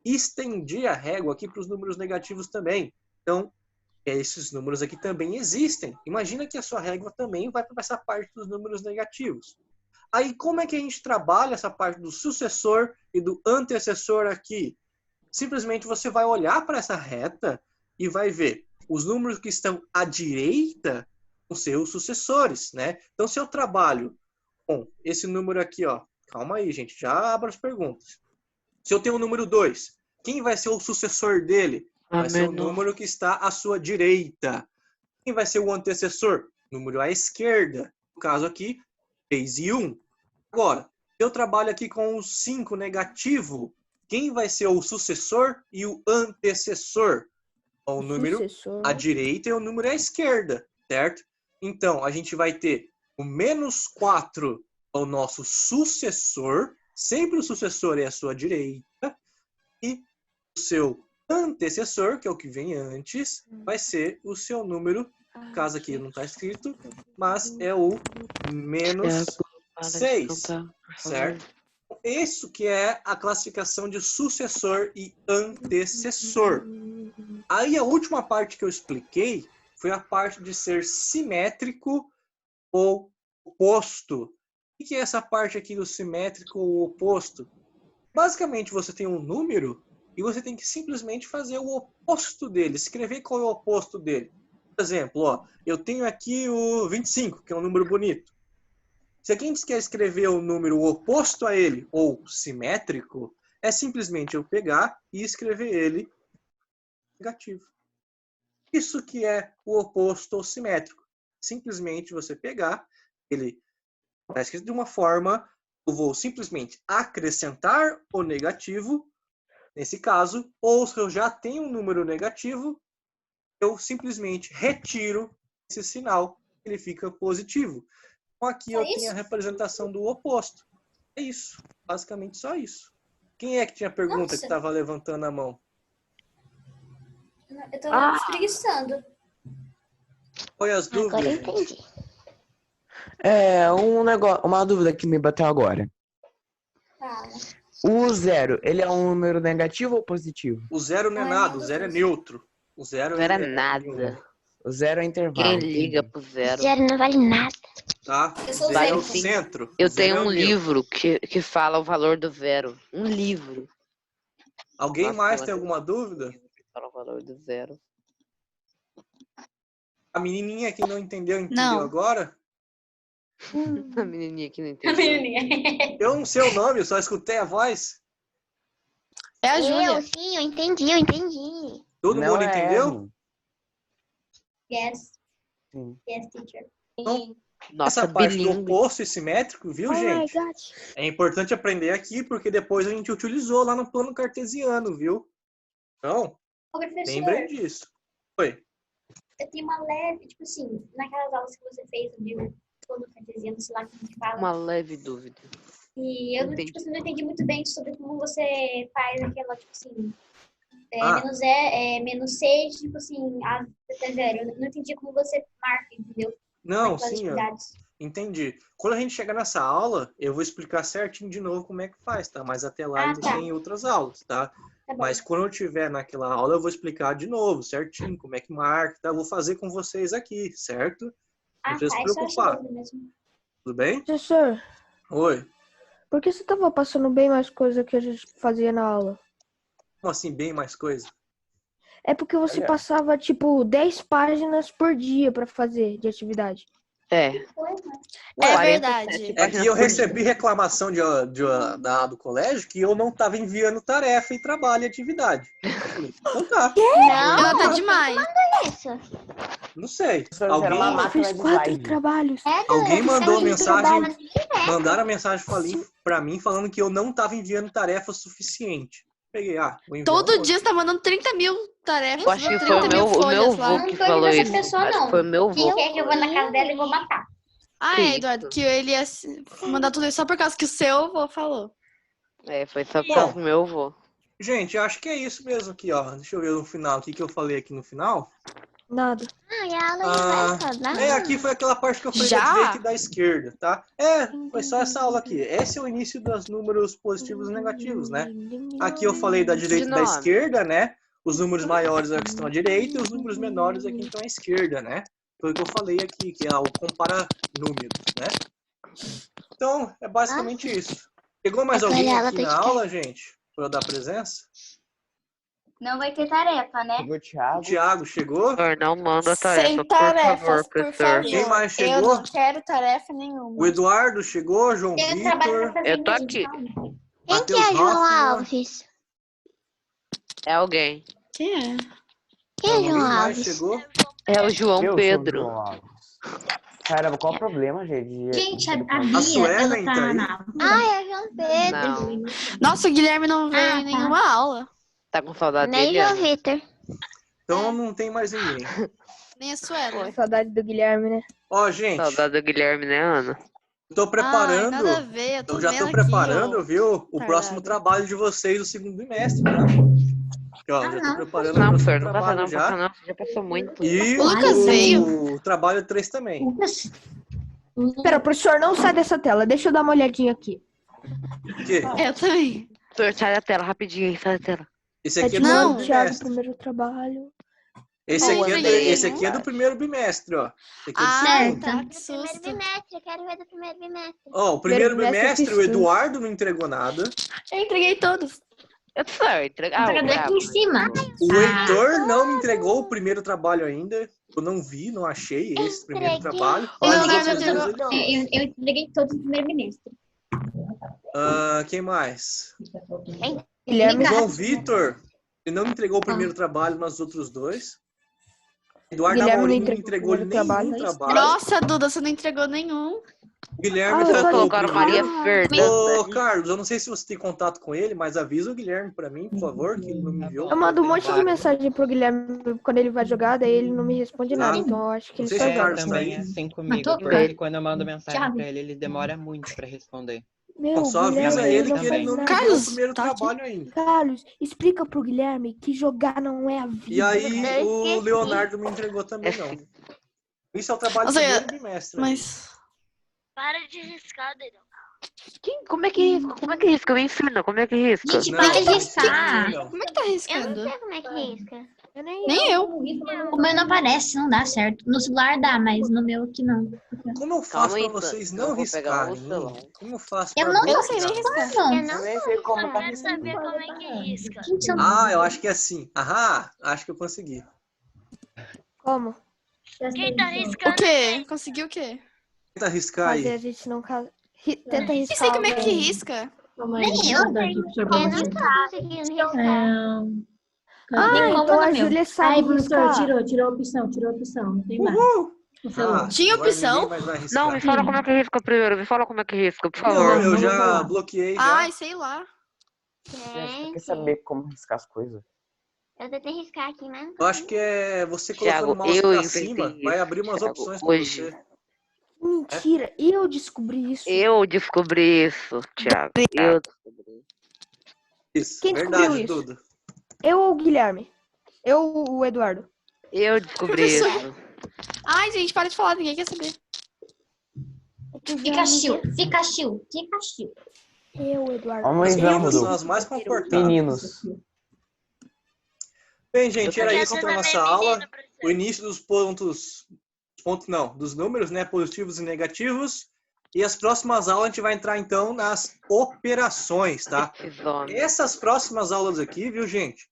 [SPEAKER 2] estendi a régua aqui para os números negativos também. Então, esses números aqui também existem. Imagina que a sua régua também vai para essa parte dos números negativos. Aí, como é que a gente trabalha essa parte do sucessor e do antecessor aqui? Simplesmente você vai olhar para essa reta e vai ver os números que estão à direita com seus sucessores, né? Então, se eu trabalho com esse número aqui, ó, calma aí, gente, já abro as perguntas. Se eu tenho o número 2, quem vai ser o sucessor dele? Vai ser o número que está à sua direita. Quem vai ser o antecessor? Número à esquerda. No caso aqui, 3 e 1. Agora, se eu trabalho aqui com o 5 negativo, quem vai ser o sucessor e o antecessor? O número à direita e o número à esquerda, certo? Então, a gente vai ter o -4 o nosso sucessor, sempre o sucessor é a sua direita, e o seu antecessor, que é o que vem antes, vai ser o seu número, no caso aqui não está escrito, mas é o -6, certo? Isso que é a classificação de sucessor e antecessor. Aí a última parte que eu expliquei foi a parte de ser simétrico ou oposto. O que é essa parte aqui do simétrico ou oposto? Basicamente, você tem um número e você tem que simplesmente fazer o oposto dele, escrever qual é o oposto dele. Por exemplo, ó, eu tenho aqui o 25, que é um número bonito. Se a gente quer escrever o número oposto a ele, ou simétrico, é simplesmente eu pegar e escrever ele negativo. Isso que é o oposto ou simétrico. Simplesmente você pegar, ele está escrito de uma forma, eu vou simplesmente acrescentar o negativo, nesse caso, ou se eu já tenho um número negativo, eu simplesmente retiro esse sinal, ele fica positivo. Então aqui eu tenho a representação do oposto. É isso, basicamente só isso. Quem é que tinha pergunta que estava levantando a mão?
[SPEAKER 6] Eu tô espreguiçando.
[SPEAKER 2] Foi as dúvidas?
[SPEAKER 3] Agora eu entendi.
[SPEAKER 4] Uma dúvida que me bateu agora.
[SPEAKER 6] Fala.
[SPEAKER 4] O 0, ele é um número negativo ou positivo?
[SPEAKER 2] O 0 não é nada, o 0 é neutro. O 0
[SPEAKER 1] Não era nada.
[SPEAKER 4] O 0 é intervalo.
[SPEAKER 1] Quem liga pro 0?
[SPEAKER 3] Zero não vale nada.
[SPEAKER 2] Tá?
[SPEAKER 6] Eu sou
[SPEAKER 2] O 0 é o
[SPEAKER 6] zero.
[SPEAKER 2] centro.
[SPEAKER 1] Eu
[SPEAKER 2] O zero
[SPEAKER 1] tenho
[SPEAKER 2] é o
[SPEAKER 1] um
[SPEAKER 2] neutro.
[SPEAKER 1] livro que fala o valor do 0. Um livro.
[SPEAKER 2] Alguém
[SPEAKER 1] Nossa,
[SPEAKER 2] mais
[SPEAKER 1] eu
[SPEAKER 2] tem
[SPEAKER 1] acho
[SPEAKER 2] alguma dúvida?
[SPEAKER 1] que fala o valor do 0.
[SPEAKER 2] A menininha que não entendeu
[SPEAKER 7] Não.
[SPEAKER 2] agora?
[SPEAKER 1] A menininha que não
[SPEAKER 6] A
[SPEAKER 1] entendeu.
[SPEAKER 6] menininha.
[SPEAKER 2] Eu não sei o nome, eu só escutei a voz.
[SPEAKER 7] É a Júlia.
[SPEAKER 3] Sim, eu entendi.
[SPEAKER 2] Todo
[SPEAKER 4] Não
[SPEAKER 2] mundo
[SPEAKER 4] é
[SPEAKER 2] entendeu?
[SPEAKER 4] Evelyn.
[SPEAKER 6] Yes.
[SPEAKER 4] Sim.
[SPEAKER 6] Yes, teacher.
[SPEAKER 2] Então,
[SPEAKER 1] Nossa,
[SPEAKER 2] essa parte do
[SPEAKER 1] bilíngue.
[SPEAKER 2] oposto e simétrico, viu, gente? É importante aprender aqui, porque depois a gente utilizou lá no plano cartesiano, viu? Então,
[SPEAKER 6] Ô, professor,
[SPEAKER 2] lembrem disso. Oi.
[SPEAKER 6] eu tenho uma leve, tipo assim, naquelas aulas que você fez de plano cartesiano, sei lá como que fala.
[SPEAKER 1] Uma leve dúvida.
[SPEAKER 6] E eu,
[SPEAKER 1] Entendi.
[SPEAKER 6] tipo assim, não entendi muito bem sobre como você faz aquela, tipo assim,
[SPEAKER 2] Ah.
[SPEAKER 6] menos 6, tipo assim, até 0. Eu não entendi como você marca, entendeu?
[SPEAKER 2] Não,
[SPEAKER 6] Aquelas
[SPEAKER 2] sim, ó.
[SPEAKER 6] atividades.
[SPEAKER 2] Entendi. Quando a gente chegar nessa aula, eu vou explicar certinho de novo como é que faz, tá? Mas até lá ainda
[SPEAKER 6] tá.
[SPEAKER 2] tem outras aulas, tá?
[SPEAKER 6] Tá bom.
[SPEAKER 2] Mas quando eu estiver naquela aula, eu vou explicar de novo, certinho, como é que marca, tá? Eu vou fazer com vocês aqui, certo? Não precisa se
[SPEAKER 6] Isso eu
[SPEAKER 2] preocupar.
[SPEAKER 6] acho mesmo.
[SPEAKER 2] Tudo bem?
[SPEAKER 10] Professor,
[SPEAKER 2] Oi.
[SPEAKER 10] por que você tava passando bem mais coisa que a gente fazia na aula?
[SPEAKER 2] Como assim, bem mais coisa?
[SPEAKER 10] É porque você
[SPEAKER 4] Olha.
[SPEAKER 10] passava, tipo, 10 páginas por dia pra fazer de atividade.
[SPEAKER 1] É.
[SPEAKER 6] Foi, né?
[SPEAKER 7] É
[SPEAKER 1] 47
[SPEAKER 7] verdade.
[SPEAKER 2] É
[SPEAKER 1] páginas
[SPEAKER 2] que eu
[SPEAKER 1] por dia.
[SPEAKER 2] recebi reclamação do colégio que eu não estava enviando tarefa e trabalho e atividade. Eu falei, então tá.
[SPEAKER 7] Ela tá demais.
[SPEAKER 3] Isso.
[SPEAKER 2] Não sei.
[SPEAKER 4] Professor, era uma
[SPEAKER 2] Alguém,
[SPEAKER 10] Eu
[SPEAKER 4] máquina
[SPEAKER 10] fiz
[SPEAKER 4] de
[SPEAKER 10] 4
[SPEAKER 4] slide.
[SPEAKER 10] trabalhos.
[SPEAKER 2] alguém mandou
[SPEAKER 3] Gente,
[SPEAKER 2] mensagem,
[SPEAKER 3] trabalho.
[SPEAKER 2] mandaram a mensagem pra mim falando que eu não estava enviando tarefa suficiente. Peguei, vou enviar
[SPEAKER 7] Todo
[SPEAKER 2] uma.
[SPEAKER 7] dia você tá mandando 30 mil tarefas,
[SPEAKER 1] Eu acho que
[SPEAKER 7] 30
[SPEAKER 1] foi o
[SPEAKER 7] mil
[SPEAKER 1] meu
[SPEAKER 7] folhas
[SPEAKER 1] avô
[SPEAKER 7] lá.
[SPEAKER 1] que
[SPEAKER 6] Não tô
[SPEAKER 1] falou
[SPEAKER 6] essa
[SPEAKER 1] isso.
[SPEAKER 6] pessoa,
[SPEAKER 1] Acho
[SPEAKER 6] não.
[SPEAKER 1] que foi o meu avô.
[SPEAKER 6] Quem quer que eu vou na casa dela e vou matar?
[SPEAKER 7] Ah,
[SPEAKER 1] Que
[SPEAKER 7] é, Eduardo, que ele ia mandar tudo isso só por causa que o seu avô falou.
[SPEAKER 1] É, foi só por
[SPEAKER 2] Bom.
[SPEAKER 1] causa do meu avô.
[SPEAKER 2] Gente, eu acho que é isso mesmo aqui, ó. Deixa eu ver no final, o que que eu falei aqui no final.
[SPEAKER 10] Nada.
[SPEAKER 3] Ah, e a aula já vai acabar?
[SPEAKER 2] Aqui foi aquela parte que eu falei
[SPEAKER 7] Já?
[SPEAKER 2] da direita e da esquerda, tá? Foi só essa aula aqui. Esse é o início dos números positivos e negativos, né? Aqui eu falei da direita e da
[SPEAKER 1] nome.
[SPEAKER 2] esquerda, né? Os números maiores é o que estão à direita e os números menores é quem estão à esquerda, né? Foi o que eu falei aqui, que é o compara números, né? Então, é basicamente isso. Chegou mais
[SPEAKER 3] Aquela
[SPEAKER 2] alguém
[SPEAKER 3] aula
[SPEAKER 2] aqui
[SPEAKER 3] tá
[SPEAKER 2] na
[SPEAKER 3] de
[SPEAKER 2] aula, gente? Para eu dar presença?
[SPEAKER 9] Não vai ter tarefa, né?
[SPEAKER 4] Chegou o
[SPEAKER 2] O
[SPEAKER 4] Thiago.
[SPEAKER 2] Thiago chegou?
[SPEAKER 1] Professor, não manda tarefa,
[SPEAKER 7] Sem
[SPEAKER 1] por
[SPEAKER 7] tarefas,
[SPEAKER 1] favor,
[SPEAKER 7] por
[SPEAKER 1] professor.
[SPEAKER 7] favor.
[SPEAKER 2] Quem mais
[SPEAKER 7] Eu
[SPEAKER 2] chegou?
[SPEAKER 7] não quero tarefa nenhuma.
[SPEAKER 2] O Eduardo chegou, João
[SPEAKER 6] Tem trabalho pra
[SPEAKER 2] Vitor,
[SPEAKER 6] fazer,
[SPEAKER 1] Eu tô
[SPEAKER 6] gente,
[SPEAKER 1] aqui.
[SPEAKER 6] calma.
[SPEAKER 3] Quem que
[SPEAKER 2] Matheus
[SPEAKER 3] é João
[SPEAKER 2] Hoffman.
[SPEAKER 3] Alves?
[SPEAKER 1] É alguém.
[SPEAKER 7] Quem é?
[SPEAKER 3] Quem é
[SPEAKER 2] Alguém
[SPEAKER 3] João
[SPEAKER 2] mais
[SPEAKER 3] Alves?
[SPEAKER 2] chegou?
[SPEAKER 1] É o João
[SPEAKER 4] Eu
[SPEAKER 1] Pedro.
[SPEAKER 4] sou o João Alves. Caramba, qual o problema, gente?
[SPEAKER 6] Gente, a
[SPEAKER 2] A
[SPEAKER 6] Bia,
[SPEAKER 2] Suelen
[SPEAKER 6] ela
[SPEAKER 2] tá
[SPEAKER 6] tá
[SPEAKER 2] aí?
[SPEAKER 6] na
[SPEAKER 3] Ah, é João Pedro.
[SPEAKER 1] Não.
[SPEAKER 7] Nossa, o Guilherme não veio
[SPEAKER 6] Ah,
[SPEAKER 7] em
[SPEAKER 6] tá.
[SPEAKER 7] nenhuma aula.
[SPEAKER 1] Tá com saudade
[SPEAKER 3] Nem
[SPEAKER 1] dele,
[SPEAKER 3] João
[SPEAKER 1] Ana?
[SPEAKER 3] Vitor.
[SPEAKER 2] Então não tem mais ninguém.
[SPEAKER 7] Nem a Suelen.
[SPEAKER 10] Saudade do Guilherme, né?
[SPEAKER 2] Ó, gente,
[SPEAKER 1] Saudade do Guilherme, né, Ana?
[SPEAKER 2] eu tô
[SPEAKER 7] Ai,
[SPEAKER 2] preparando.
[SPEAKER 7] nada a ver, eu tô
[SPEAKER 2] Eu já
[SPEAKER 7] vendo
[SPEAKER 2] tô preparando,
[SPEAKER 7] aqui,
[SPEAKER 2] viu? O
[SPEAKER 7] Tardado.
[SPEAKER 2] próximo trabalho de vocês do segundo bimestre, tá? Aqui, ó, já tô preparando o
[SPEAKER 1] Não,
[SPEAKER 2] próximo
[SPEAKER 1] professor, não passa
[SPEAKER 2] trabalho
[SPEAKER 1] não, passa
[SPEAKER 2] já.
[SPEAKER 1] não. Já passou muito.
[SPEAKER 2] E
[SPEAKER 7] O Lucas veio.
[SPEAKER 2] o trabalho 3 também.
[SPEAKER 6] Lucas.
[SPEAKER 10] Pera, professor, não sai dessa tela. Deixa eu dar uma olhadinha aqui.
[SPEAKER 2] O quê?
[SPEAKER 7] Eu também.
[SPEAKER 1] Professor, sai da tela, rapidinho aí, sai da tela.
[SPEAKER 2] Esse aqui é do
[SPEAKER 7] Não.
[SPEAKER 2] segundo
[SPEAKER 10] Thiago,
[SPEAKER 2] bimestre.
[SPEAKER 10] primeiro trabalho.
[SPEAKER 2] Esse
[SPEAKER 1] Não,
[SPEAKER 2] aqui,
[SPEAKER 1] eu
[SPEAKER 2] é,
[SPEAKER 1] peguei
[SPEAKER 2] esse aqui é do primeiro bimestre, ó. Esse aqui é do
[SPEAKER 7] Ah,
[SPEAKER 2] segundo.
[SPEAKER 7] tá, que
[SPEAKER 3] Do primeiro
[SPEAKER 7] susto.
[SPEAKER 3] bimestre, eu quero ver do primeiro bimestre.
[SPEAKER 2] Ó, o primeiro
[SPEAKER 10] Primeiro bimestre
[SPEAKER 2] bimestre,
[SPEAKER 10] eu
[SPEAKER 2] o
[SPEAKER 10] fiz tudo.
[SPEAKER 2] Eduardo não entregou nada.
[SPEAKER 7] Eu entreguei todos.
[SPEAKER 1] Eu só entregar.
[SPEAKER 6] Entregador aqui em cima.
[SPEAKER 2] O Heitor não me entregou o primeiro trabalho ainda. Eu não vi, não achei esse primeiro
[SPEAKER 3] Entreguei.
[SPEAKER 2] trabalho.
[SPEAKER 7] O
[SPEAKER 2] Mas os
[SPEAKER 7] Leonardo
[SPEAKER 2] outros dois
[SPEAKER 7] entregou.
[SPEAKER 2] ele fez.
[SPEAKER 6] Eu entreguei todos no primeiro bimestre.
[SPEAKER 2] Quem mais?
[SPEAKER 10] Guilherme.
[SPEAKER 2] O João Vitor, ele não me entregou o primeiro trabalho, mas os outros dois. Eduardo
[SPEAKER 10] Guilherme não
[SPEAKER 2] Amorim não me
[SPEAKER 10] entregou
[SPEAKER 2] entregou
[SPEAKER 10] o primeiro
[SPEAKER 2] nenhum
[SPEAKER 10] trabalho.
[SPEAKER 2] trabalho.
[SPEAKER 7] Nossa, Duda, você não entregou nenhum.
[SPEAKER 2] O Guilherme
[SPEAKER 10] Ah,
[SPEAKER 2] faltou o
[SPEAKER 1] Colocaram Maria
[SPEAKER 2] primeiro.
[SPEAKER 1] Fernanda.
[SPEAKER 2] Ô, Carlos, eu não sei se você tem contato com ele, mas avisa o Guilherme pra mim, por favor, que ele não me enviou.
[SPEAKER 10] Eu mando um monte de mensagem pro Guilherme quando ele vai jogar, daí ele não me responde nada. Então eu acho que
[SPEAKER 2] Não
[SPEAKER 10] ele
[SPEAKER 2] sei
[SPEAKER 10] só
[SPEAKER 2] se o
[SPEAKER 10] joga.
[SPEAKER 2] Carlos tá
[SPEAKER 11] Também
[SPEAKER 2] aí.
[SPEAKER 11] é assim comigo,
[SPEAKER 6] tô-
[SPEAKER 11] porque quando eu mando mensagem
[SPEAKER 6] Thiago.
[SPEAKER 11] pra ele demora muito pra responder.
[SPEAKER 10] Meu,
[SPEAKER 2] Só
[SPEAKER 10] Guilherme,
[SPEAKER 2] avisa ele
[SPEAKER 10] não
[SPEAKER 2] que ele
[SPEAKER 10] faz
[SPEAKER 2] não me
[SPEAKER 10] nada.
[SPEAKER 2] enviou o
[SPEAKER 7] Carlos,
[SPEAKER 2] primeiro
[SPEAKER 7] tá aqui.
[SPEAKER 2] trabalho ainda.
[SPEAKER 10] Carlos, explica pro Guilherme que jogar não é a vida.
[SPEAKER 2] E aí
[SPEAKER 3] Eu
[SPEAKER 2] o
[SPEAKER 3] esqueci.
[SPEAKER 2] Leonardo me entregou também, não. Isso é o trabalho do
[SPEAKER 7] Ou seja,
[SPEAKER 2] primeiro bimestre.
[SPEAKER 7] Mas.
[SPEAKER 8] Para de riscar, dedão.
[SPEAKER 1] Como é que risca? Como é que risca? Me ensina, como é que risca?
[SPEAKER 6] Gente,
[SPEAKER 2] Não,
[SPEAKER 6] para de
[SPEAKER 2] não
[SPEAKER 6] riscar.
[SPEAKER 2] não.
[SPEAKER 7] Como é que tá
[SPEAKER 3] Eu não
[SPEAKER 7] riscando?
[SPEAKER 3] sei como é que risca.
[SPEAKER 10] Eu nem
[SPEAKER 7] Nem eu.
[SPEAKER 6] O meu não aparece, não dá certo. No celular dá, mas no meu aqui não.
[SPEAKER 2] Como eu faço
[SPEAKER 1] Calma
[SPEAKER 2] pra
[SPEAKER 1] aí,
[SPEAKER 2] vocês
[SPEAKER 1] eu
[SPEAKER 2] não
[SPEAKER 1] vou pegar o
[SPEAKER 2] riscarem?
[SPEAKER 1] celular.
[SPEAKER 2] Como eu faço
[SPEAKER 6] Eu
[SPEAKER 2] pra
[SPEAKER 6] não
[SPEAKER 7] Eu não
[SPEAKER 6] tô
[SPEAKER 7] sei nem riscar.
[SPEAKER 6] riscando.
[SPEAKER 3] Eu não
[SPEAKER 4] Eu nem sei como
[SPEAKER 8] Eu
[SPEAKER 4] tá
[SPEAKER 8] quero saber
[SPEAKER 4] riscando.
[SPEAKER 8] como é que risca.
[SPEAKER 6] Gente, eu
[SPEAKER 2] Eu acho que é assim. Aham, acho que eu consegui.
[SPEAKER 10] como
[SPEAKER 8] Quem tá
[SPEAKER 7] O
[SPEAKER 8] riscando?
[SPEAKER 7] quê? Conseguiu o quê?
[SPEAKER 2] Tenta riscar
[SPEAKER 10] fazer a
[SPEAKER 2] aí.
[SPEAKER 10] gente não tenta
[SPEAKER 7] Nem
[SPEAKER 10] riscar.
[SPEAKER 7] sei como é que
[SPEAKER 10] alguém.
[SPEAKER 7] risca.
[SPEAKER 6] nem eu.
[SPEAKER 3] Eu não tô conseguindo riscar.
[SPEAKER 10] Ah,
[SPEAKER 6] Tem como
[SPEAKER 10] então
[SPEAKER 6] no
[SPEAKER 10] a
[SPEAKER 6] meu.
[SPEAKER 10] Júlia sabe riscar.
[SPEAKER 12] Tirou a opção, não tem mais.
[SPEAKER 2] Uhul!
[SPEAKER 7] Tinha
[SPEAKER 2] agora
[SPEAKER 7] opção?
[SPEAKER 2] ninguém mais vai riscar.
[SPEAKER 1] Não, me fala como é que risca primeiro. Me fala como é que risca, por
[SPEAKER 2] Não,
[SPEAKER 1] favor.
[SPEAKER 2] eu
[SPEAKER 12] vamos
[SPEAKER 2] já
[SPEAKER 12] falar.
[SPEAKER 2] bloqueei já.
[SPEAKER 7] Ai, sei lá.
[SPEAKER 4] Gente, eu quer
[SPEAKER 3] Gente,
[SPEAKER 4] saber como riscar as coisas.
[SPEAKER 3] eu tentei riscar aqui, mas não
[SPEAKER 2] Eu acho que é você colocando
[SPEAKER 1] Thiago,
[SPEAKER 2] o mouse
[SPEAKER 1] eu
[SPEAKER 2] pra
[SPEAKER 1] inventei
[SPEAKER 2] cima, vai
[SPEAKER 1] isso,
[SPEAKER 2] abrir umas
[SPEAKER 1] Thiago,
[SPEAKER 2] opções pra
[SPEAKER 1] hoje.
[SPEAKER 2] você.
[SPEAKER 10] Mentira, eu descobri isso.
[SPEAKER 1] Eu descobri isso, Thiago. Eu descobri.
[SPEAKER 2] Isso,
[SPEAKER 10] Quem
[SPEAKER 2] verdade,
[SPEAKER 10] descobriu isso?
[SPEAKER 2] Duda.
[SPEAKER 10] Eu ou o Guilherme? Eu ou o Eduardo?
[SPEAKER 1] Eu descobri isso.
[SPEAKER 7] Ai, gente, para de falar, ninguém quer saber.
[SPEAKER 6] Pikachu.
[SPEAKER 10] Eu, Eduardo.
[SPEAKER 4] Vamos
[SPEAKER 2] As
[SPEAKER 4] aí,
[SPEAKER 2] meninas são
[SPEAKER 4] vamos.
[SPEAKER 2] as mais confortáveis.
[SPEAKER 4] Meninos.
[SPEAKER 2] Bem, gente, era
[SPEAKER 8] Porque
[SPEAKER 2] isso
[SPEAKER 8] você
[SPEAKER 2] então a
[SPEAKER 8] também
[SPEAKER 2] nossa
[SPEAKER 8] é
[SPEAKER 2] aula.
[SPEAKER 8] menino, professor.
[SPEAKER 2] O início dos dos números, né, positivos e negativos. E as próximas aulas a gente vai entrar então nas operações, tá?
[SPEAKER 1] Esses homens.
[SPEAKER 2] Essas próximas aulas aqui, viu, gente?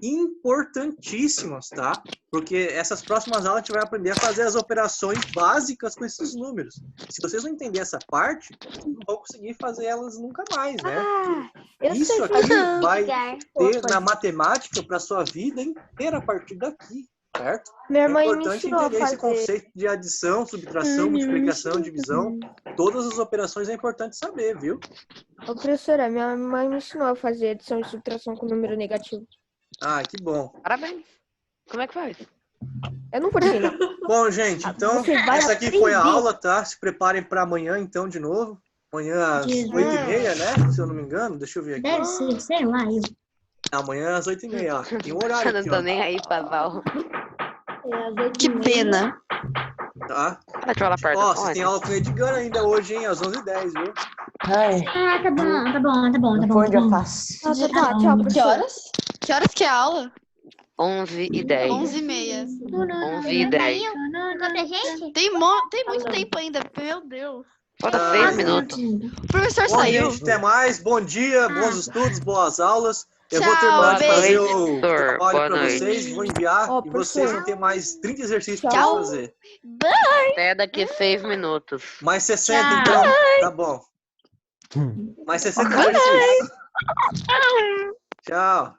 [SPEAKER 2] Importantíssimas, tá? Porque essas próximas aulas a gente vai aprender a fazer as operações básicas com esses números. Se vocês não entenderem essa parte, não vão conseguir fazer elas nunca mais, né?
[SPEAKER 10] Ah, eu
[SPEAKER 2] Isso
[SPEAKER 10] sei
[SPEAKER 2] aqui
[SPEAKER 10] fazer.
[SPEAKER 2] vai
[SPEAKER 3] ligar.
[SPEAKER 2] ter na matemática para sua vida inteira a partir daqui, certo?
[SPEAKER 10] Minha
[SPEAKER 2] É
[SPEAKER 10] mãe me
[SPEAKER 2] importante
[SPEAKER 10] ensinou a
[SPEAKER 2] entender esse
[SPEAKER 10] fazer.
[SPEAKER 2] conceito de adição, subtração, multiplicação, divisão. Todas as operações é importante saber, viu?
[SPEAKER 10] Ô, professora, minha mãe me ensinou a fazer adição e subtração com número negativo.
[SPEAKER 2] Ah, que bom.
[SPEAKER 1] Parabéns. Como é que faz?
[SPEAKER 10] Eu não vou treinar.
[SPEAKER 2] Bom, gente, então,
[SPEAKER 10] Você vai
[SPEAKER 2] essa aqui foi a
[SPEAKER 10] aprender.
[SPEAKER 2] aula, tá? Se preparem para amanhã, então, de novo. Amanhã às 8h30, né? Se eu não me engano. Deixa eu ver aqui.
[SPEAKER 6] Deve ser, sei lá, eu.
[SPEAKER 2] Amanhã às 8h30, ó. Tem um
[SPEAKER 1] Eu
[SPEAKER 2] horário
[SPEAKER 1] não
[SPEAKER 2] aqui,
[SPEAKER 1] tô
[SPEAKER 2] ó.
[SPEAKER 1] nem aí pra Val.
[SPEAKER 7] Que pena.
[SPEAKER 2] Tá?
[SPEAKER 1] Ela te fala perto.
[SPEAKER 2] Ó, vocês têm aula com o Edgar ainda hoje, hein? Às 11h10, viu?
[SPEAKER 4] Ai,
[SPEAKER 6] Ah, tá bom, tá bom, tá bom, tá
[SPEAKER 4] não
[SPEAKER 6] bom.
[SPEAKER 4] foi onde
[SPEAKER 6] Tá
[SPEAKER 4] eu
[SPEAKER 6] bom.
[SPEAKER 4] faço.
[SPEAKER 10] Tá, tchau,
[SPEAKER 7] Que
[SPEAKER 10] professor.
[SPEAKER 7] horas? Que horas que é a aula?
[SPEAKER 1] 11h10.
[SPEAKER 7] 11h30.
[SPEAKER 1] 11h10.
[SPEAKER 9] Outra gente?
[SPEAKER 7] Tem muito tempo ainda, meu Deus.
[SPEAKER 1] Falta
[SPEAKER 2] Ah,
[SPEAKER 1] 6 minutos.
[SPEAKER 7] O professor
[SPEAKER 2] Bom,
[SPEAKER 7] saiu.
[SPEAKER 2] gente, até mais. Bom dia, bons estudos, boas aulas. Eu vou
[SPEAKER 7] Tchau,
[SPEAKER 2] terminar de fazer
[SPEAKER 7] beijo.
[SPEAKER 2] o
[SPEAKER 1] Professor,
[SPEAKER 2] trabalho
[SPEAKER 1] boa
[SPEAKER 2] para
[SPEAKER 1] noite.
[SPEAKER 2] vocês, vou enviar
[SPEAKER 10] Ó,
[SPEAKER 2] e vocês
[SPEAKER 10] professor.
[SPEAKER 2] vão ter mais 30 exercícios para
[SPEAKER 10] Tchau.
[SPEAKER 2] fazer.
[SPEAKER 1] Até daqui 6 minutos.
[SPEAKER 2] Mais 60,
[SPEAKER 6] Tchau.
[SPEAKER 2] então. Tá bom. Mais 60 exercícios. Tchau.